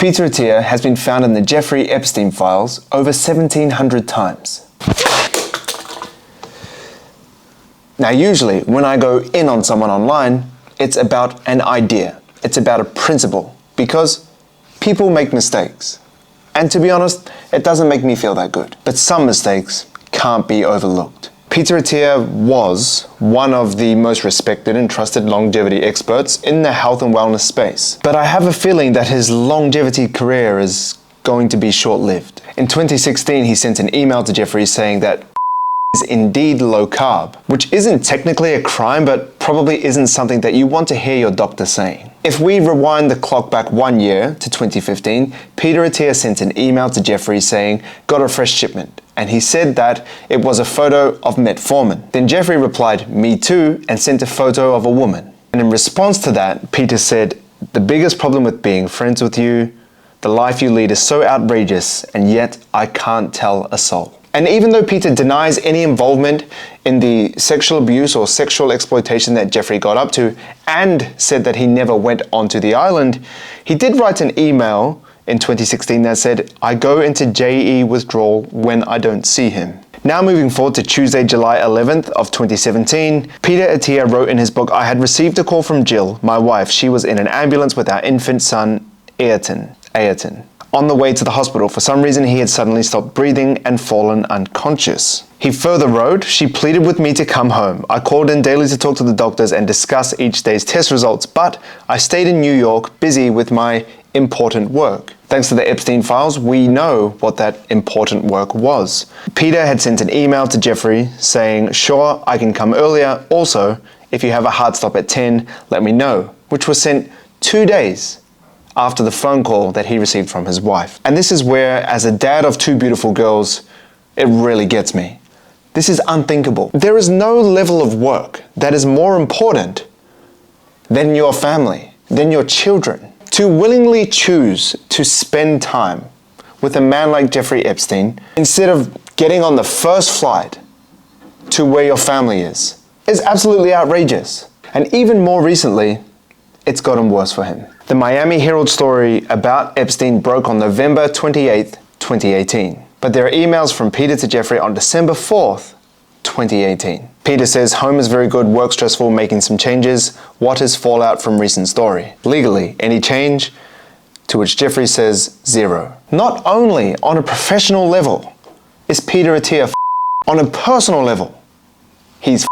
Peter Attia has been found in the Jeffrey Epstein files over 1,700 times. Now usually when I go in on someone online, it's about an idea, it's about a principle, because people make mistakes. And to be honest, it doesn't make me feel that good. But some mistakes can't be overlooked. Peter Attia was one of the most respected and trusted longevity experts in the health and wellness space. But I have a feeling that his longevity career is going to be short-lived. In 2016, he sent an email to Jeffrey saying that is indeed low carb, which isn't technically a crime, but probably isn't something that you want to hear your doctor saying. If we rewind the clock back 1 year to 2015, Peter Attia sent an email to Jeffrey saying, got a fresh shipment, and he said that it was a photo of metformin. Then Jeffrey replied, me too, and sent a photo of a woman. And in response to that, Peter said, the biggest problem with being friends with you, the life you lead is so outrageous, and yet I can't tell a soul. And even though Peter denies any involvement in the sexual abuse or sexual exploitation that Jeffrey got up to, and said that he never went onto the island, he did write an email in 2016 that said, I go into JE withdrawal when I don't see him. Now moving forward to Tuesday, July 11th of 2017, Peter Attia wrote in his book, I had received a call from Jill, my wife. She was in an ambulance with our infant son, Ayrton. On the way to the hospital. For some reason, he had suddenly stopped breathing and fallen unconscious. He further wrote, she pleaded with me to come home. I called in daily to talk to the doctors and discuss each day's test results, but I stayed in New York busy with my important work. Thanks to the Epstein files, we know what that important work was. Peter had sent an email to Jeffrey saying, sure, I can come earlier. Also, if you have a hard stop at 10, let me know, which was sent 2 days after the phone call that he received from his wife. And this is where, as a dad of 2 beautiful girls, it really gets me. This is unthinkable. There is no level of work that is more important than your family, than your children. To willingly choose to spend time with a man like Jeffrey Epstein instead of getting on the first flight to where your family is absolutely outrageous. And even more recently, it's gotten worse for him. The Miami Herald story about Epstein broke on November 28th, 2018. But there are emails from Peter to Jeffrey on December 4th, 2018. Peter says, home is very good, work stressful, making some changes. What is fallout from recent story? Legally, any change? To which Jeffrey says, 0. Not only on a professional level is Peter Attia on a personal level, he's